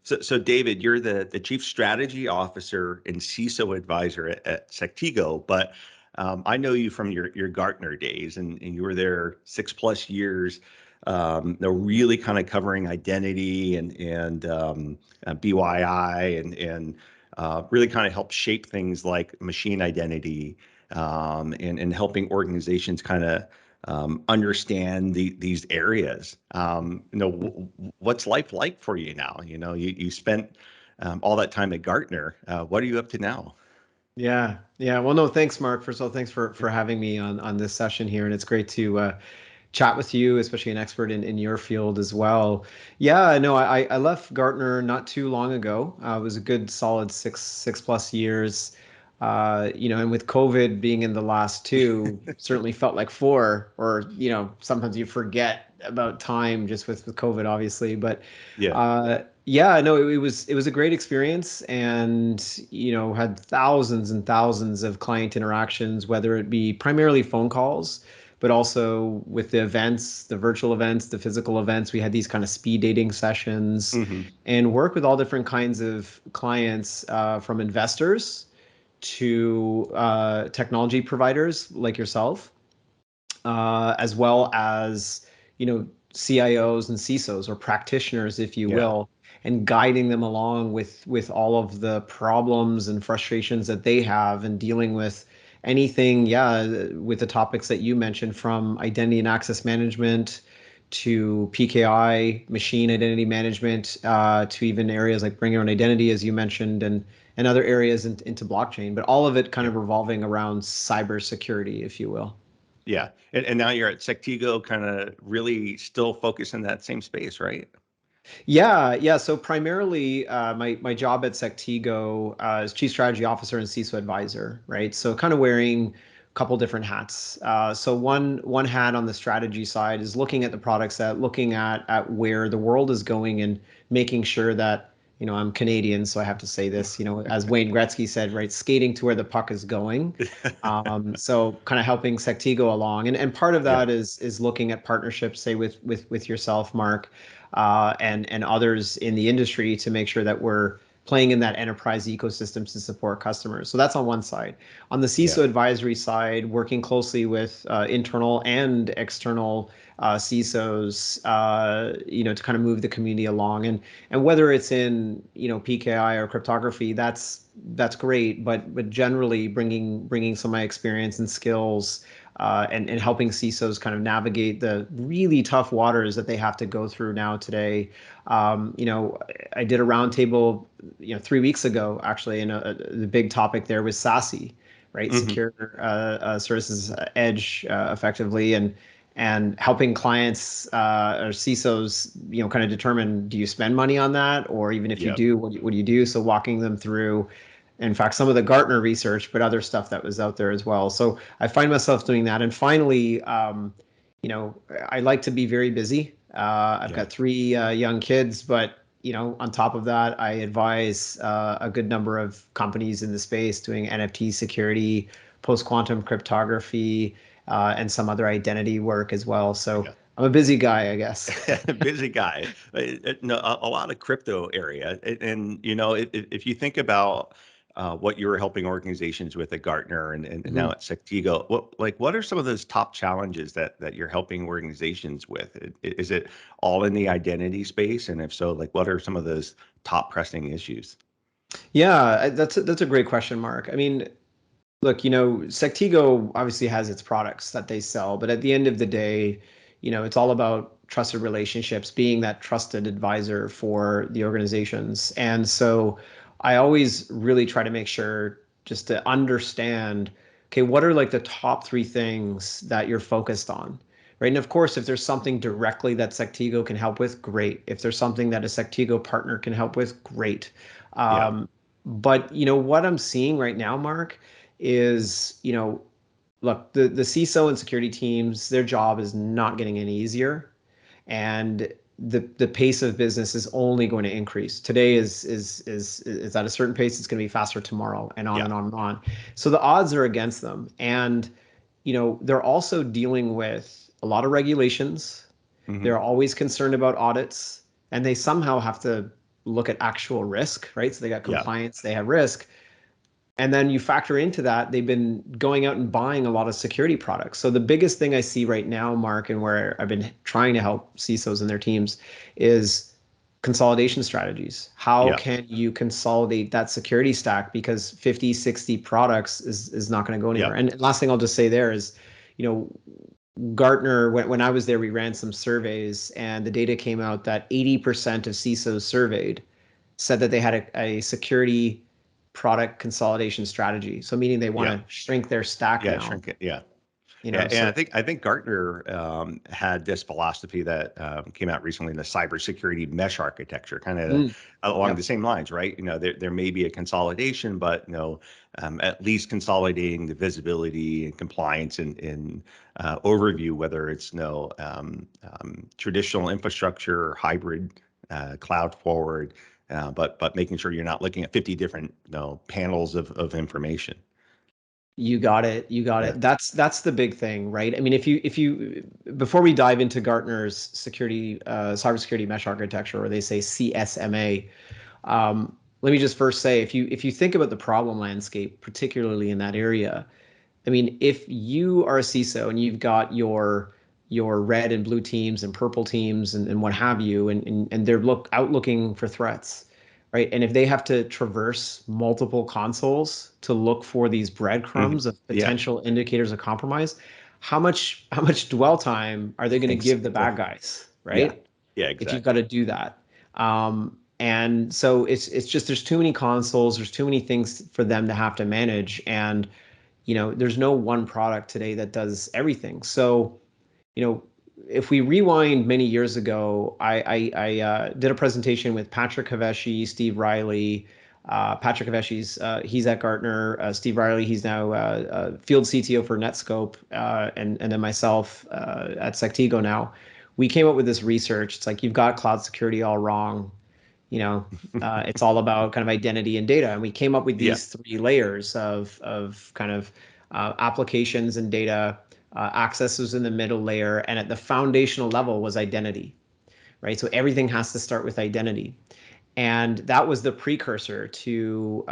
So David, you're the Chief Strategy Officer and CISO advisor at Sectigo, but I know you from your Gartner days, and you were there 6+ years. They're really kind of covering identity and BYI and really kind of help shape things like machine identity and helping organizations kind of understand these areas. What's life like for you now? You spent all that time at Gartner. What are you up to now? Yeah, yeah. Well, no, thanks, Mark. First of all, thanks for having me on this session here, and it's great to chat with you, especially an expert in your field as well. Yeah, no, I left Gartner not too long ago. It was a good solid six plus years. And with COVID being in the last two, certainly felt like four, or sometimes you forget about time just with COVID, obviously. But Yeah. yeah, no, it was a great experience, and had thousands and thousands of client interactions, whether it be primarily phone calls, but also with the events, the virtual events, the physical events. We had these kind of speed dating sessions Hmm. and work with all different kinds of clients, from investors to technology providers like yourself, as well as CIOs and CISOs, or practitioners, if you Yeah. will, and guiding them along with all of the problems and frustrations that they have, and dealing with anything, yeah, with the topics that you mentioned, from identity and access management to PKI, machine identity management, to even areas like bring your own identity, as you mentioned, and other areas into blockchain, but all of it kind Yeah. of revolving around cybersecurity, if you will. Yeah. And now you're at Sectigo, kind of really still focused in that same space, right? Yeah, yeah. So primarily, my job at Sectigo, is Chief Strategy Officer and CISO advisor, right? So kind of wearing a couple different hats. So one hat on the strategy side is looking at the product set, looking at where the world is going, and making sure that, I'm Canadian, so I have to say this, as Wayne Gretzky said, right, skating to where the puck is going. So kind of helping Sectigo along, and part of Yeah. that is looking at partnerships, say with yourself, Mark, and others in the industry, to make sure that we're playing in that enterprise ecosystem to support customers. So that's on one side. On the Yeah. CISO advisory side, working closely with internal and external CISOs, to kind of move the community along, and whether it's in PKI or cryptography, that's great, but generally bringing some of my experience and skills, and helping CISOs kind of navigate the really tough waters that they have to go through now today. I did a roundtable, 3 weeks ago, actually, and the big topic there was SASE, right? Hmm. Secure Services Edge, effectively, and helping clients, or CISOs, kind of determine, do you spend money on that, or even if you Yeah. do, what do you do? So walking them through, in fact, some of the Gartner research, but other stuff that was out there as well. So I find myself doing that. And finally, you know, I like to be very busy. I've Yeah. got three young kids, but on top of that, I advise a good number of companies in the space doing NFT security, post-quantum cryptography, and some other identity work as well. So Yeah. I'm a busy guy, I guess. Busy guy. No, a lot of crypto area. And if you think about what you're helping organizations with at Gartner and now Mhm. at Sectigo, what are some of those top challenges that you're helping organizations with? Is it all in the identity space? And if so, what are some of those top pressing issues? Yeah, that's a great question, Mark. I mean, look, Sectigo obviously has its products that they sell, but at the end of the day, it's all about trusted relationships, being that trusted advisor for the organizations. And so I always really try to make sure just to understand, okay, what are like the top three things that you're focused on? Right. And of course, if there's something directly that Sectigo can help with, great. If there's something that a Sectigo partner can help with, great. Yeah. Um, but what I'm seeing right now, Mark, is, look, the CISO and security teams, their job is not getting any easier, and the pace of business is only going to increase. Today is at a certain pace. It's going to be faster tomorrow, and on Yeah. and on and on. So the odds are against them, and they're also dealing with a lot of regulations. Hmm. They're always concerned about audits, and they somehow have to look at actual risk, right? So they got Yeah. compliance, they have risk. And then you factor into that, they've been going out and buying a lot of security products. So the biggest thing I see right now, Mark, and where I've been trying to help CISOs and their teams is consolidation strategies. How Yeah. can you consolidate that security stack? Because 50, 60 products is not going to go Yeah. anywhere. And last thing I'll just say there is, you know, Gartner, when I was there, we ran some surveys and the data came out that 80% of CISOs surveyed said that they had a security product consolidation strategy. So meaning they want Yeah. to shrink their stack Yeah. now, Shrink it. Yeah. you Yeah, know. and So I think Gartner had this philosophy that came out recently in the cybersecurity mesh architecture, kind of mm, along the yep, same lines, right? You know, there may be a consolidation, but you know, at least consolidating the visibility and compliance and overview, whether it's traditional infrastructure or hybrid cloud forward, but making sure you're not looking at 50 different panels of information. you got it. You got Yeah. it. That's the big thing, right? I mean, if you before we dive into Gartner's security cybersecurity mesh architecture, or they say CSMA, let me just first say if you think about the problem landscape, particularly in that area, I mean, if you are a CISO and you've got your red and blue teams and purple teams and what have you, and they're out looking for threats, right? And if they have to traverse multiple consoles to look for these Mhm. breadcrumbs of Yeah. potential indicators of compromise, how much dwell time are they going to give the Exactly. bad guys, Yeah. right? Yeah, If you've got exactly. to do that. And so it's just there's too many consoles, there's too many things for them to have to manage, and there's no one product today that does everything. So, you know, if we rewind many years ago, I did a presentation with Patrick Haveshi, Steve Riley. Patrick Haveshi's he's at Gartner. Steve Riley, he's now field CTO for Netscope, and then myself at Sectigo now. We came up with this research. It's like you've got cloud security all wrong. you know it's all about kind of identity and data, and we came up with Yeah. these three layers of kind of applications and data. Access was in the middle layer, and at the foundational level was identity, right? So everything has to start with identity, and that was the precursor to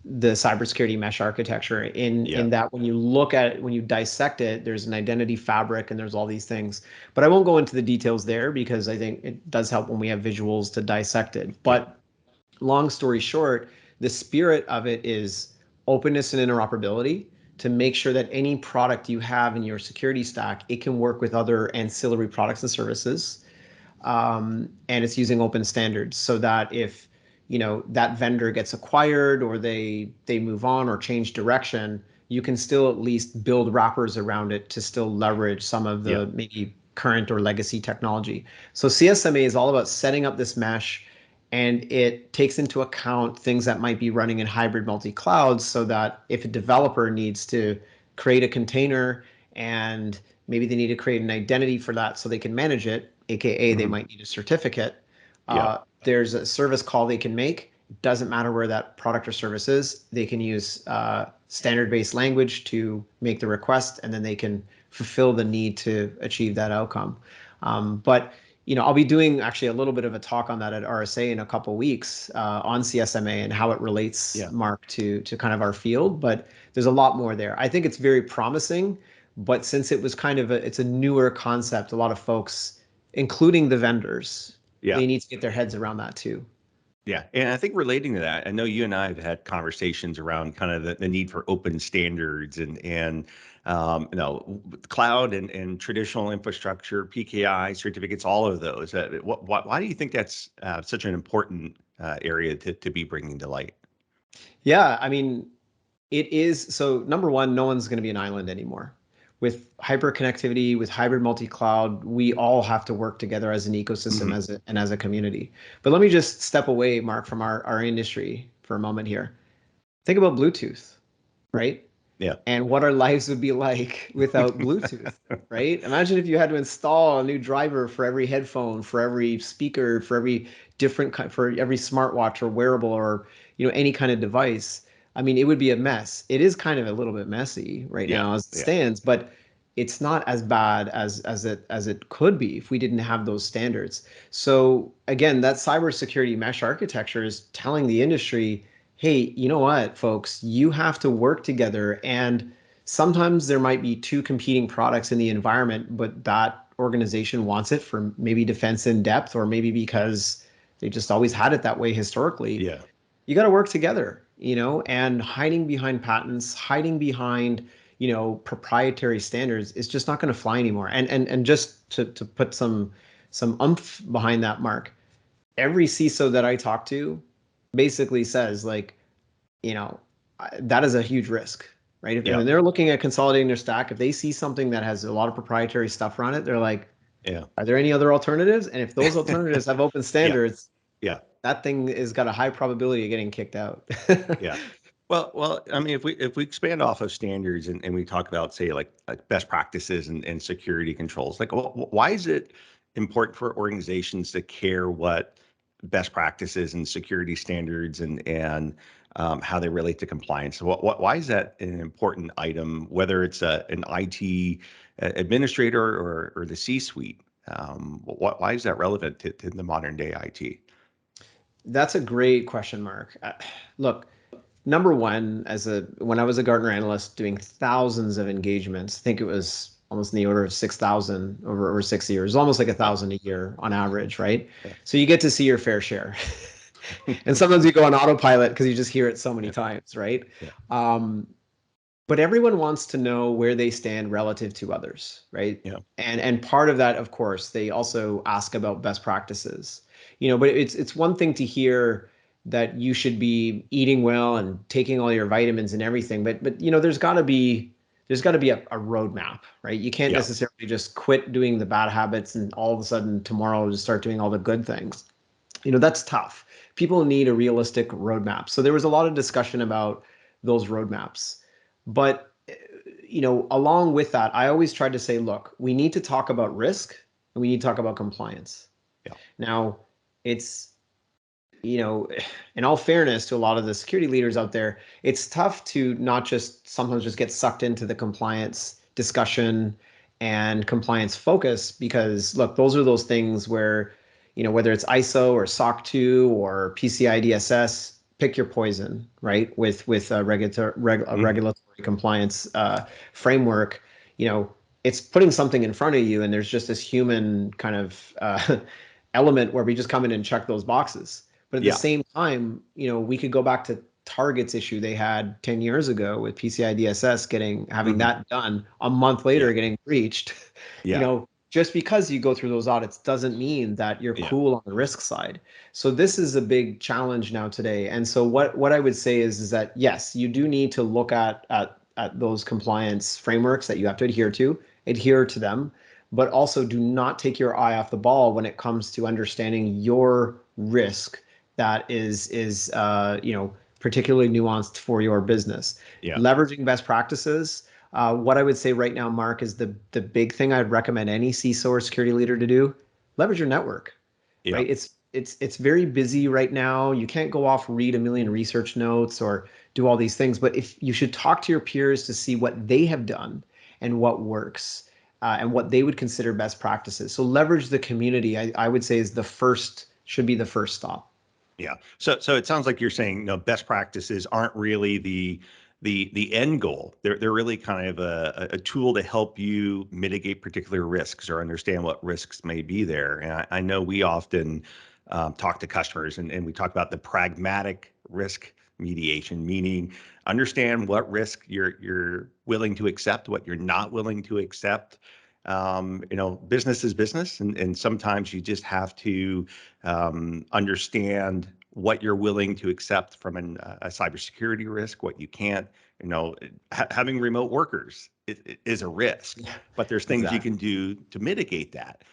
the cybersecurity mesh architecture, in Yeah. that when you dissect it, there's an identity fabric and there's all these things. But I won't go into the details there because I think it does help when we have visuals to dissect it. Yeah. But long story short, the spirit of it is openness and interoperability, to make sure that any product you have in your security stack, it can work with other ancillary products and services, and it's using open standards, so that if that vendor gets acquired, or they move on or change direction, you can still at least build wrappers around it to still leverage some of Yeah. the maybe current or legacy technology. So CSMA is all about setting up this mesh, and it takes into account things that might be running in hybrid multi-clouds, so that if a developer needs to create a container, and maybe they need to create an identity for that so they can manage it, aka they Hmm. might need a certificate. Yeah. There's a service call they can make. It doesn't matter where that product or service is. They can use standard-based language to make the request, and then they can fulfill the need to achieve that outcome. But I'll be doing actually a little bit of a talk on that at RSA in a couple weeks, on CSMA and how it relates, Yeah. Mark, to kind of our field. But there's a lot more there. I think it's very promising, but since it was kind of it's a newer concept, a lot of folks, including the vendors, Yeah. they need to get their heads around that too. Yeah. And I think relating to that, I know you and I have had conversations around kind of the need for open standards and cloud and traditional infrastructure, PKI certificates, all of those. Why do you think that's such an important area to be bringing to light? Yeah, I mean, it is. So number one, no one's going to be an island anymore. With hyper connectivity, with hybrid multi-cloud, we all have to work together as an ecosystem, Hmm. and as a community. But let me just step away, Mark, from our industry for a moment here. Think about Bluetooth, right? Yeah. And what our lives would be like without Bluetooth, right? Imagine if you had to install a new driver for every headphone, for every speaker, for every for every smartwatch or wearable, or any kind of device. I mean, it would be a mess. It is kind of a little bit messy right Yeah. now as it Yeah. stands, but it's not as bad as it could be if we didn't have those standards. So again, that cybersecurity mesh architecture is telling the industry, hey, you know what, folks, you have to work together. And sometimes there might be two competing products in the environment, but that organization wants it for maybe defense in depth, or maybe because they just always had it that way historically. Yeah. You got to work together, and hiding behind patents, hiding behind, proprietary standards is just not going to fly anymore. And just to put some umph behind that, Mark, every CISO that I talk to basically says, like, that is a huge risk, right? If, Yeah. when they're looking at consolidating their stack, if they see something that has a lot of proprietary stuff around it, they're like, Yeah. are there any other alternatives? And if those alternatives have open Yeah. standards, Yeah. that thing has got a high probability of getting kicked out. Yeah. Well, I mean, if we expand off of standards and we talk about, say, like best practices and security controls, like why is it important for organizations to care what best practices and security standards and how they relate to compliance? Why is that an important item, whether it's an IT administrator or the C-suite? Why is that relevant to the modern day IT? That's a great question, Mark. Look, number one, when I was a Gartner analyst doing thousands of engagements, I think it was almost in the order of 6,000 over 6 years, almost like a Wow. thousand a year on average, right? Yeah. So you get to see your fair share. And sometimes you go on autopilot because you just hear it so many Yeah. times, right? Yeah. Um, but everyone wants to know where they stand relative to others, right? Yeah. And part of that, of course, they also ask about best practices. But it's one thing to hear that you should be eating well and taking all your vitamins and everything, but there's got to be a roadmap, right? You can't Yeah. necessarily just quit doing the bad habits and all of a sudden tomorrow just start doing all the good things. That's tough. People need a realistic roadmap. So there was a lot of discussion about those roadmaps. But along with that, I always tried to say, look, we need to talk about risk and we need to talk about compliance. Yeah. Now, it's, you know, in all fairness to a lot of the security leaders out there, it's tough to not just sometimes just get sucked into the compliance discussion and compliance focus, because look, those are those things where, whether it's ISO or SOC 2 or PCI DSS, pick your poison, right? With a Mhm. regulatory compliance framework, it's putting something in front of you, and there's just this human kind of element where we just come in and check those boxes. But at the Yeah. same time, we could go back to Target's issue they had 10 years ago with PCI DSS having Mhm. that done a month Yeah. later getting breached. Yeah. Just because you go through those audits doesn't mean that you're Yeah. cool on the risk side. So this is a big challenge now today. And so what I would say is that yes, you do need to look at those compliance frameworks that you have to adhere to them, but also do not take your eye off the ball when it comes to understanding your risk that is particularly nuanced for your business. Yeah. Leveraging best practices. What I would say right now, Mark, is the big thing I'd recommend any CISO or security leader to do: leverage your network, Yeah. right? It's very busy right now. You can't go off, read a million research notes or do all these things, but if you should talk to your peers to see what they have done and what works, and what they would consider best practices. So leverage the community, I would say, should be the first stop. Yeah. So it sounds like you're saying, best practices aren't really the end goal. They're really kind of a tool to help you mitigate particular risks or understand what risks may be there. And I know we often talk to customers and we talk about the pragmatic risk mediation, meaning understand what risk you're willing to accept, what you're not willing to accept. Business is business, and sometimes you just have to understand what you're willing to accept from a cybersecurity risk, what you can't. Having remote workers is a risk, Yeah, but there's things you exactly. can do to mitigate that.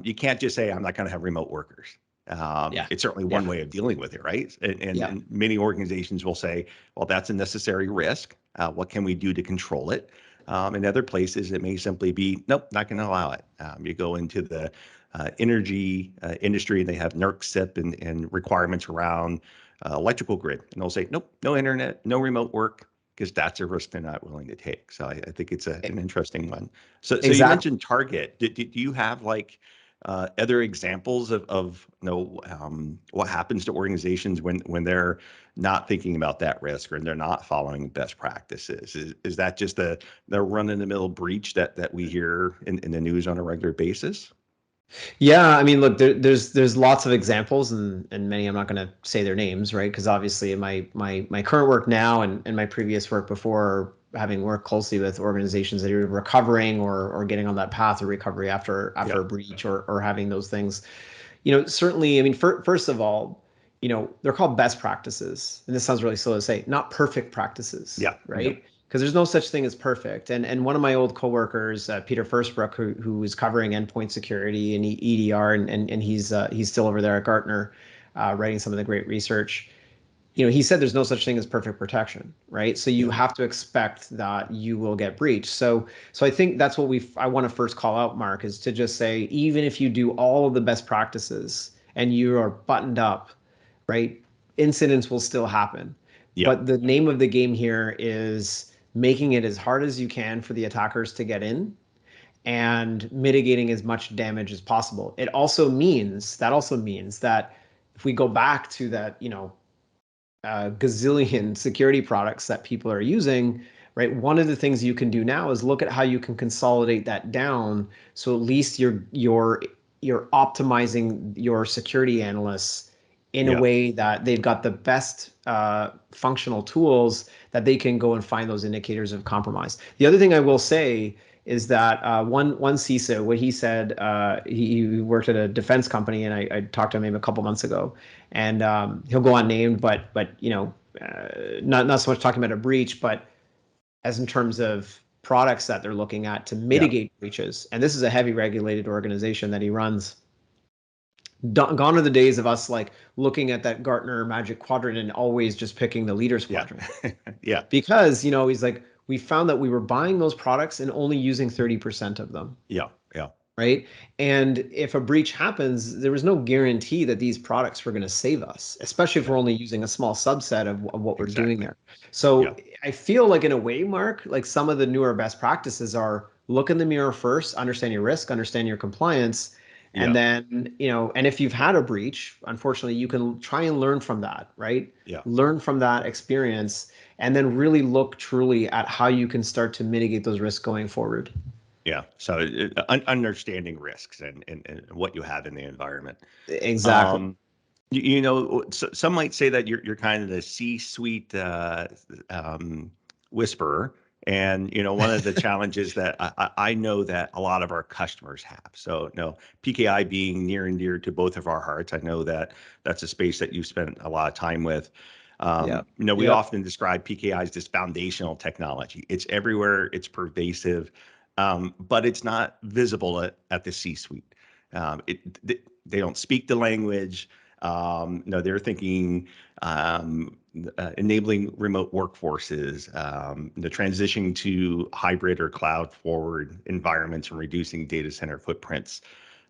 You can't just say, I'm not going to have remote workers. Yeah. It's certainly one Yeah. way of dealing with it, right? Yeah. And many organizations will say, well, that's a necessary risk. What can we do to control it? In other places, it may simply be, nope, not going to allow it. You go into the energy industry, and they have NERC SIP and requirements around electrical grid. And they'll say, nope, no internet, no remote work. because that's a risk they're not willing to take. So I think it's an interesting one. So you Exactly. mentioned Target. Do you have like other examples of what happens to organizations when they're not thinking about that risk or they're not following best practices? Is that just the run-in-the-mill breach that we hear in the news on a regular basis? Yeah, I mean, look, there's lots of examples, and many I'm not going to say their names, right? Because obviously, in my current work now and my previous work before, having worked closely with organizations that are recovering or getting on that path of recovery Yeah. after a breach or having those things, certainly, I mean, first of all, they're called best practices, and this sounds really silly to say, not perfect practices, Yeah. Yeah. right? Because there's no such thing as perfect. And one of my old coworkers, Peter Firstbrook, who was covering endpoint security and EDR, and he's still over there at Gartner, writing some of the great research. He said there's no such thing as perfect protection, right? So you Yeah. have to expect that you will get breached. So I think that's what I want to first call out, Mark, is to just say, even if you do all of the best practices and you are buttoned up, right, incidents will still happen. Yeah. But the name of the game here is making it as hard as you can for the attackers to get in and mitigating as much damage as possible. That if we go back to that, gazillion security products that people are using, right? One of the things you can do now is look at how you can consolidate that down, so at least you're optimizing your security analysts in a Yeah. way that they've got the best functional tools that they can go and find those indicators of compromise. The other thing I will say is that one CISO, what he said, he worked at a defense company, and I talked to him maybe a couple months ago, and he'll go unnamed, but not so much talking about a breach, but as in terms of products that they're looking at to Yeah. mitigate breaches. And this is a heavy regulated organization that he runs. Gone are the days of us like looking at that Gartner Magic Quadrant and always just picking the leaders Yeah. quadrant, Yeah. because he's like, we found that we were buying those products and only using 30% of them, Yeah. Yeah. right? And if a breach happens, there was no guarantee that these products were going to save us, especially if Yeah. we're only using a small subset of what we're doing Exactly. there. So Yeah. I feel like, in a way, Mark, like some of the newer best practices are look in the mirror first, understand your risk, understand your compliance. And Yeah. then, and if you've had a breach, unfortunately, you can try and learn from that, right? Yeah. Learn from that experience, and then really look truly at how you can start to mitigate those risks going forward. Yeah. So understanding risks and what you have in the environment. Exactly. Um, some might say that you're kind of the C-suite whisperer. And one of the challenges that I know that a lot of our customers have. So, PKI being near and dear to both of our hearts. I know that that's a space that you spent a lot of time with. Yeah. We Yeah. often describe PKI as this foundational technology. It's everywhere. It's pervasive, but it's not visible at the C-suite. They don't speak the language. No, they're thinking enabling remote workforces, the transitioning to hybrid or cloud forward environments and reducing data center footprints.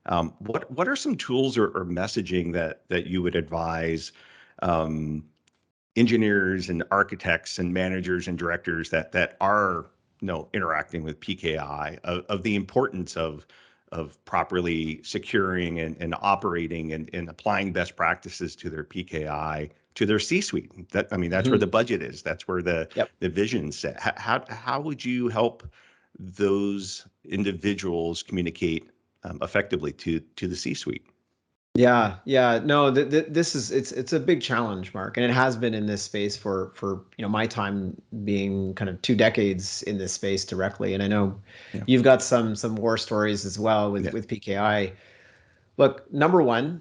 What are some tools or messaging that you would advise um, engineers and architects and managers and directors that are interacting with PKI of the importance of properly securing and operating and applying best practices to their PKI to their C-suite. That's where Mhm. the budget is. That's where Yep. the vision's set. How would you help those individuals communicate effectively to the C-suite? Yeah, yeah. No, this is it's a big challenge, Mark, and it has been in this space for my time being kind of 2 decades in this space directly. And I know Yeah. you've got some war stories as well Yeah. with PKI. Look, number one,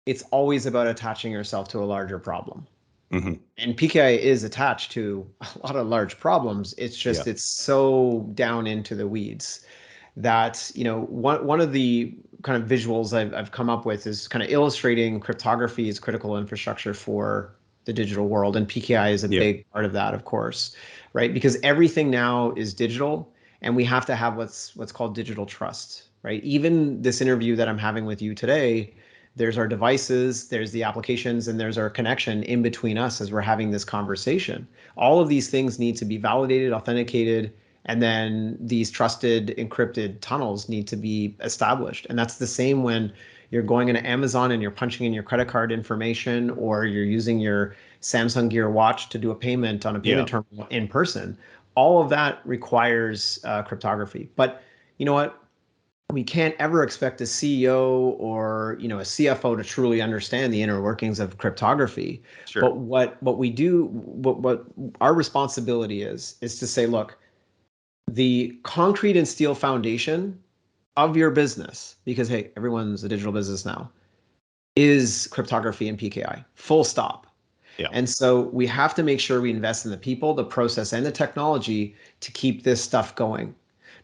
it's always about attaching yourself to a larger problem. Hmm. And PKI is attached to a lot of large problems. It's Yeah. just it's so down into the weeds that one of the kind of visuals I've come up with is kind of illustrating cryptography as critical infrastructure for the digital world, and PKI is a Yeah. big part of that, of course, right? Because everything now is digital, and we have to have what's called digital trust, right? Even this interview that I'm having with you today, there's our devices, there's the applications, and there's our connection in between us as we're having this conversation. All of these things need to be validated, authenticated, and then these trusted encrypted tunnels need to be established. And that's the same when you're going into Amazon and you're punching in your credit card information, or you're using your Samsung Gear Watch to do a payment on a Yeah. payment terminal in person. All of that requires cryptography. But you know what? We can't ever expect a CEO or a CFO to truly understand the inner workings of cryptography. Sure. But what we do, what our responsibility is to say, look, the concrete and steel foundation of your business, because hey, everyone's a digital business now, is cryptography and PKI. Full stop. Yeah. And so we have to make sure we invest in the people, the process, and the technology to keep this stuff going.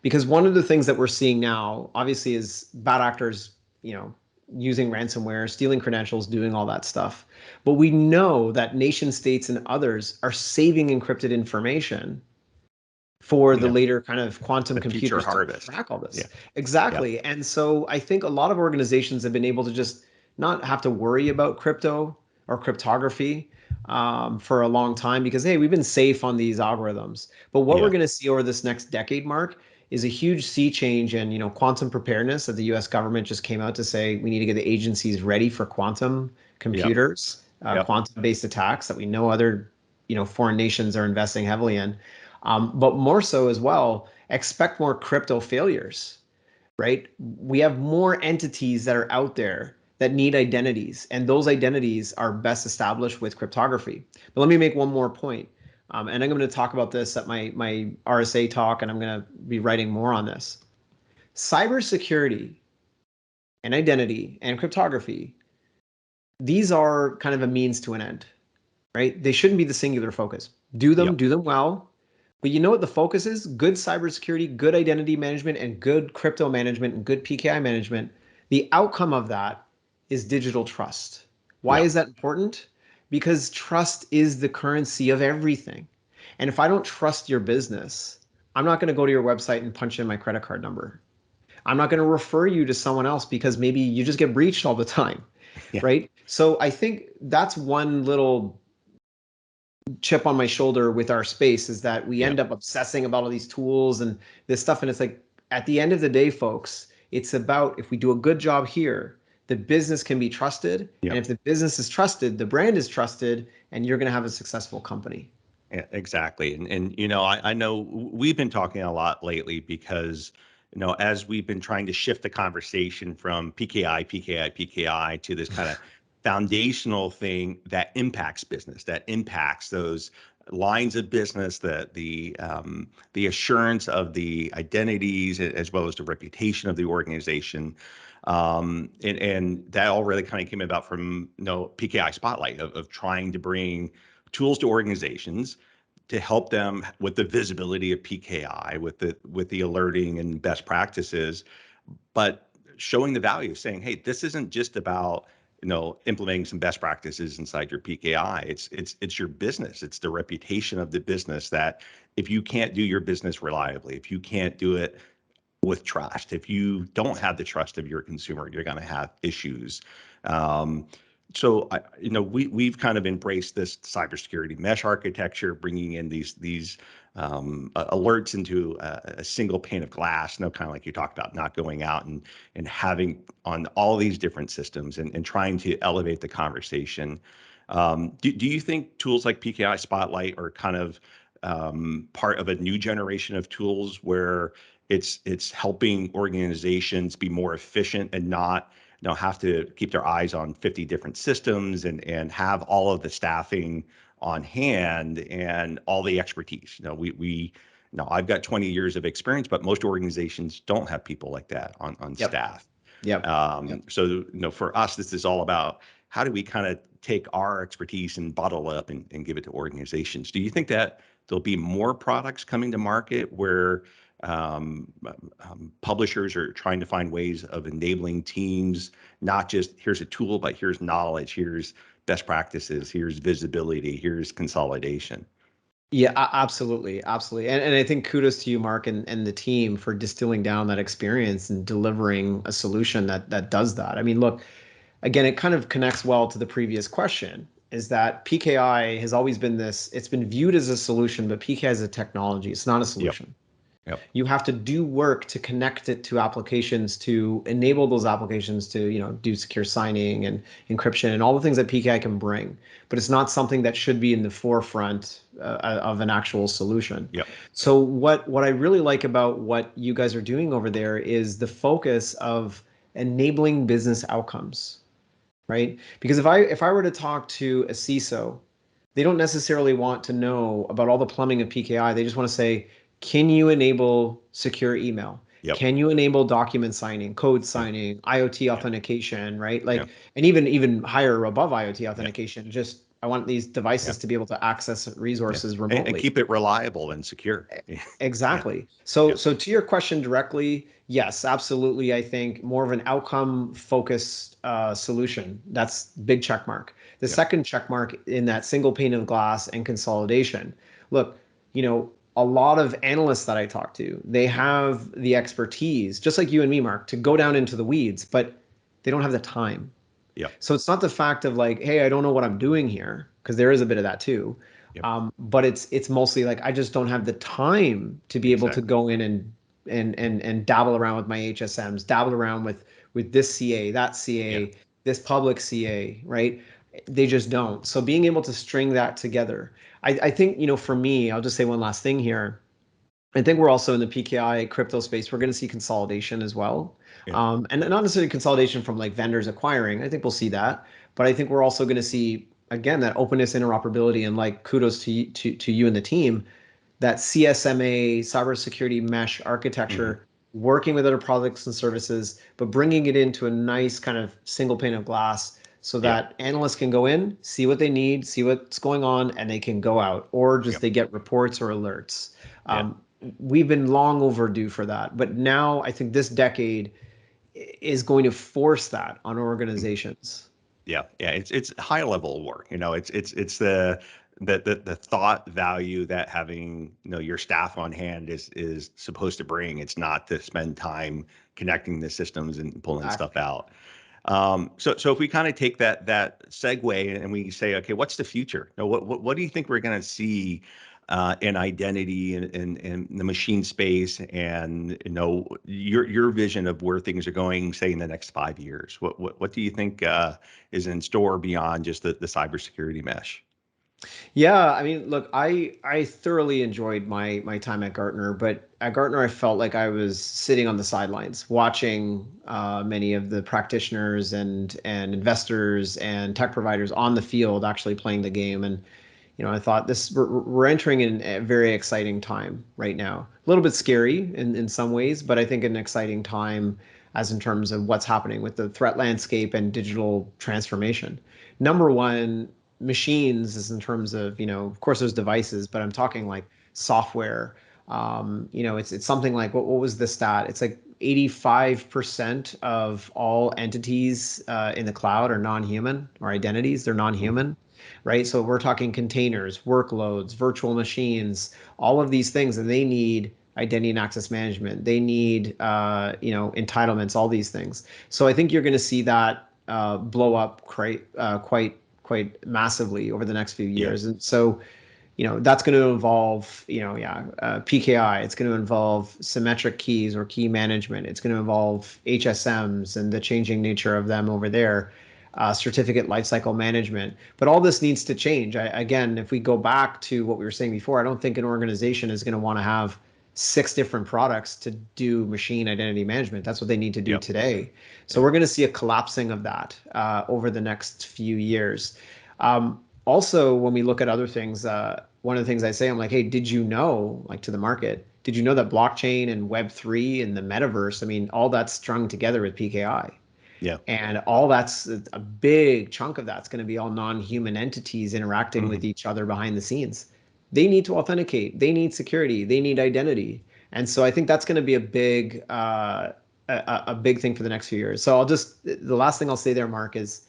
Because one of the things that we're seeing now, obviously, is bad actors, using ransomware, stealing credentials, doing all that stuff. But we know that nation states and others are saving encrypted information for the Yeah. later kind of quantum The future computers to harvest. track all this. Yeah. Exactly. Yeah. And so I think a lot of organizations have been able to just not have to worry about crypto or cryptography for a long time because, hey, we've been safe on these algorithms. But what we're Yeah. going to see over this next decade, Mark, is a huge sea change in quantum preparedness that the U.S. government just came out to say we need to get the agencies ready for quantum Yeah. computers, Yeah. quantum-based attacks that we know other foreign nations are investing heavily in. But more so as well, expect more crypto failures, right? We have more entities that are out there that need identities, and those identities are best established with cryptography. But let me make one more point, and I'm going to talk about this at my RSA talk, and I'm going to be writing more on this. Cybersecurity and identity and cryptography, these are kind of a means to an end, right? They shouldn't be the singular focus. Do Yeah. them well. But you know what the focus is? Good cybersecurity, good identity management, and good crypto management and good PKI management. The outcome of that is digital trust. Why Yeah. is that important? Because trust is the currency of everything. And if I don't trust your business, I'm not going to go to your website and punch in my credit card number. I'm not going to refer you to someone else because maybe you just get breached all the time, Yeah. right? So I think that's one little chip on my shoulder with our space is that we Yeah. end up obsessing about all these tools and this stuff. And it's like, at the end of the day, folks, it's about if we do a good job here, the business can be trusted. Yeah. And if the business is trusted, the brand is trusted, and you're going to have a successful company. Yeah, exactly. And I know we've been talking a lot lately because, as we've been trying to shift the conversation from PKI to this kind of foundational thing that impacts business, that impacts those lines of business, that the assurance of the identities as well as the reputation of the organization. And that all really kind of came about from PKI Spotlight of trying to bring tools to organizations to help them with the visibility of PKI, with the alerting and best practices, but showing the value of saying, hey, this isn't just about implementing some best practices inside your PKI. It's your business. It's the reputation of the business that if you can't do your business reliably, if you can't do it with trust, if you don't have the trust of your consumer, you're going to have issues. So we've kind of embraced this cybersecurity mesh architecture, bringing in these alerts into a single pane of glass. Kind of like you talked about, not going out and having on all these different systems and trying to elevate the conversation. Do you think tools like PKI Spotlight are kind of part of a new generation of tools where it's helping organizations be more efficient and not have to keep their eyes on 50 different systems and have all of the staffing on hand and all the expertise? We I've got 20 years of experience, but most organizations don't have people like that on Yep. staff. Yep. So for us, this is all about how do we kind of take our expertise and bottle it up and give it to organizations. Do you think that there'll be more products coming to market where publishers are trying to find ways of enabling teams, not just here's a tool, but here's knowledge, here's best practices, here's visibility, here's consolidation? Yeah, absolutely. Absolutely. And I think kudos to you, Mark, and the team for distilling down that experience and delivering a solution that does that. I mean, look, again, it kind of connects well to the previous question, is that PKI has always been this, it's been viewed as a solution, but PKI is a technology. It's not a Yep. solution. Yep. You have to do work to connect it to applications, to enable those applications to, do secure signing and encryption and all the things that PKI can bring. But it's not something that should be in the forefront of an actual solution. Yep. So what I really like about what you guys are doing over there is the focus of enabling business outcomes, right? Because if I were to talk to a CISO, they don't necessarily want to know about all the plumbing of PKI. They just want to say, can you enable secure email? Yep. Can you enable document signing, code Yep. signing, IoT Yep. authentication, right? Yep. Like, and even higher above IoT Yep. authentication, just I want these devices Yep. to be able to access Yeah. resources And remotely. keep it reliable and secure. Yeah. Exactly. So, Yeah. so to your question directly, yes, absolutely. I think more of an outcome focused solution. That's big check mark. The Yep. second check mark in that single pane of glass and consolidation. Look, a lot of analysts that I talk to, they have the expertise, just like you and me, Mark, to go down into the weeds, but they don't have the time. Yep. So it's not the fact of like, hey, I don't know what I'm doing here, because there is a bit of that too. Yep. But it's mostly like I just don't have the time to be able to Exactly. go in and dabble around with my HSMs, dabble around with this CA, that Yeah. CA, this public CA, right? They just don't. So being able to string that together, I think, for me, I'll just say one last thing here. I think we're also in the PKI crypto space. We're going to see consolidation as well. Yeah. And not necessarily consolidation from like vendors acquiring. I think we'll see that. But I think we're also going to see, again, that openness, interoperability, and like kudos to you and the team, that CSMA, cybersecurity mesh Hmm. architecture, working with other products and services, but bringing it into a nice kind of single pane of glass so Yeah. that analysts can go in, see what they need, see what's going on, and they can go out, or just Yep. they get reports or alerts. Yeah. We've been long overdue for that, but now I think this decade is going to force that on Mhm. organizations. Yeah. Yeah. It's high level work. It's the thought value that having your staff on hand is supposed to bring. It's not to spend time connecting the systems and pulling stuff Exactly. out. So if we kind of take that segue and we say, okay, what's the future? What do you think we're going to see in identity and the machine space, and your vision of where things are going, say in the next 5 years? What do you think is in store beyond just the cybersecurity mesh? Yeah, I mean, look, I thoroughly enjoyed my time at Gartner, but at Gartner, I felt like I was sitting on the sidelines, watching many of the practitioners and investors and tech providers on the field actually playing the game. And I thought we're entering in a very exciting time right now. A little bit scary in some ways, but I think an exciting time as in terms of what's happening with the threat landscape and digital transformation. Number one, machines is in terms of, of course there's devices, but I'm talking like software. It's something like what was the stat? It's like 85% of all entities in the cloud are non-human, or identities, they're Mhm. non-human, right? So we're talking containers, workloads, virtual machines, all of these things, and they need identity and access management. They need, entitlements, all these things. So I think you're going to see that blow up quite massively over the next few Yeah. years. And so, that's going to involve, PKI. It's going to involve symmetric keys or key management. It's going to involve HSMs and the changing nature of them over there, certificate lifecycle management. But all this needs to change. Again, if we go back to what we were saying before, I don't think an organization is going to want to have six different products to do machine identity management. That's what they need to do Yep. today. So Yep. we're going to see a collapsing of that over the next few years. Also, when we look at other things, one of the things I say, I'm like, hey, did you know, like to the market, did you know that blockchain and Web3 and the metaverse, I mean, all that's strung together with PKI? Yeah. And all that's a big chunk of that's going to be all non-human entities interacting with Hmm. each other behind the scenes. They need to authenticate, they need security, they need identity. And so I think that's going to be a big thing for the next few years. So the last thing I'll say there, Mark, is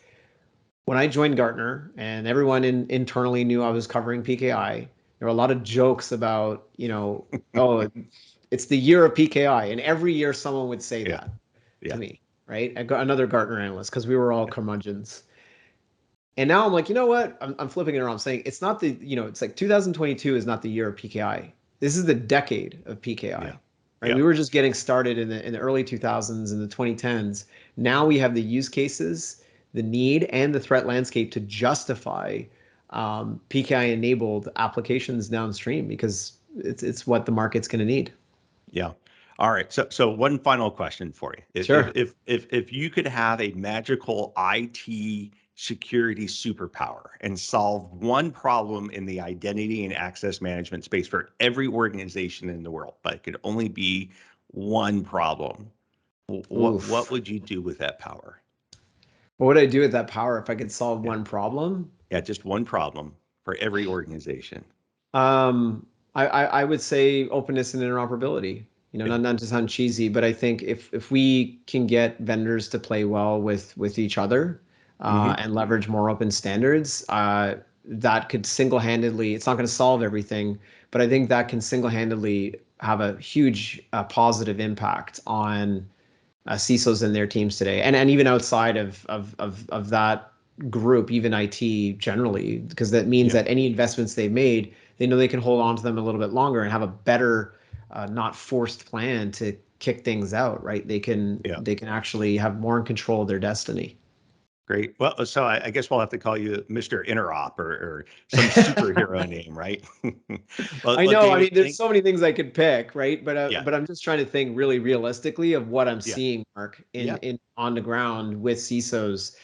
when I joined Gartner and everyone internally knew I was covering PKI, there were a lot of jokes about, oh, it's the year of PKI. And every year someone would say Yeah. that to Yeah. me, right? I got another Gartner analyst because we were all curmudgeons. And now I'm like, you know what? I'm flipping it around. I'm saying it's not the, it's like 2022 is not the year of PKI. This is the decade of Yeah. PKI, right? Yeah. We were just getting started in the early 2000s, in the 2010s. Now we have the use cases, the need, and the threat landscape to justify PKI-enabled applications downstream because it's what the market's going to need. Yeah. All right. So one final question for you. Sure. If you could have a magical IT security superpower and solve one problem in the identity and access management space for every organization in the world, but it could only be one problem, what Oof. would you do with that power? What would I do with that power if I could solve Yeah. one problem? Yeah, just one problem for every organization. I would say openness and interoperability. Yeah. Not to sound cheesy, but I think if we can get vendors to play well with each other Hmm. and leverage more open standards, that could single-handedly. It's not going to solve everything, but I think that can single-handedly have a huge positive impact on CISOs and their teams today, and even outside of that group, even IT generally, because that means Yeah. that any investments they've made, they know they can hold on to them a little bit longer and have a better, not forced plan to kick things out. Right? Yeah. They can actually have more in control of their destiny. Great. Well, so I guess we'll have to call you Mr. Interop or some superhero name, right? Well, I know. I David, mean, there's so many things I could pick, right? yeah, But I'm just trying to think really realistically of what I'm yeah, seeing, Mark, yeah. in on the ground with CISOs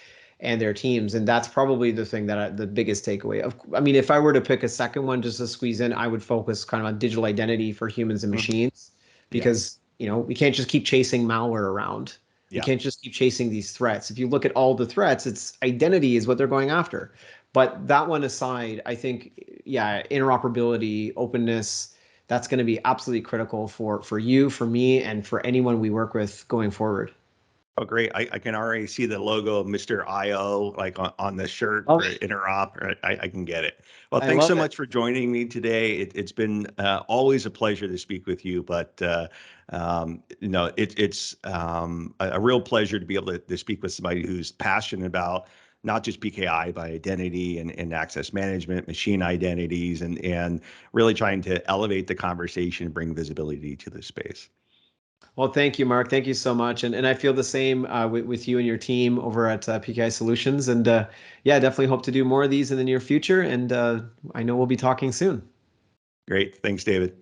and their teams, and that's probably the thing the biggest takeaway. I mean, if I were to pick a second one just to squeeze in, I would focus kind of on digital identity for humans and Mhm. machines, Yeah, because we can't just keep chasing malware around. We yeah. can't just keep chasing these threats. If you look at all the threats, it's identity is what they're going after. But that one aside, I think, yeah, interoperability, openness, that's going to be absolutely critical for you, for me, and for anyone we work with going forward. Oh, great. I can already see the logo of Mr. IO like on the shirt Love for it. Interop. I can get it. Well, I thanks so love it. much for joining me today. It's been always a pleasure to speak with you, but it's a real pleasure to be able to speak with somebody who's passionate about not just PKI, but identity and access management, machine identities, and really trying to elevate the conversation and bring visibility to the space. Well, thank you, Mark. Thank you so much. And I feel the same with you and your team over at PKI Solutions. And yeah, definitely hope to do more of these in the near future. And I know we'll be talking soon. Great. Thanks, David.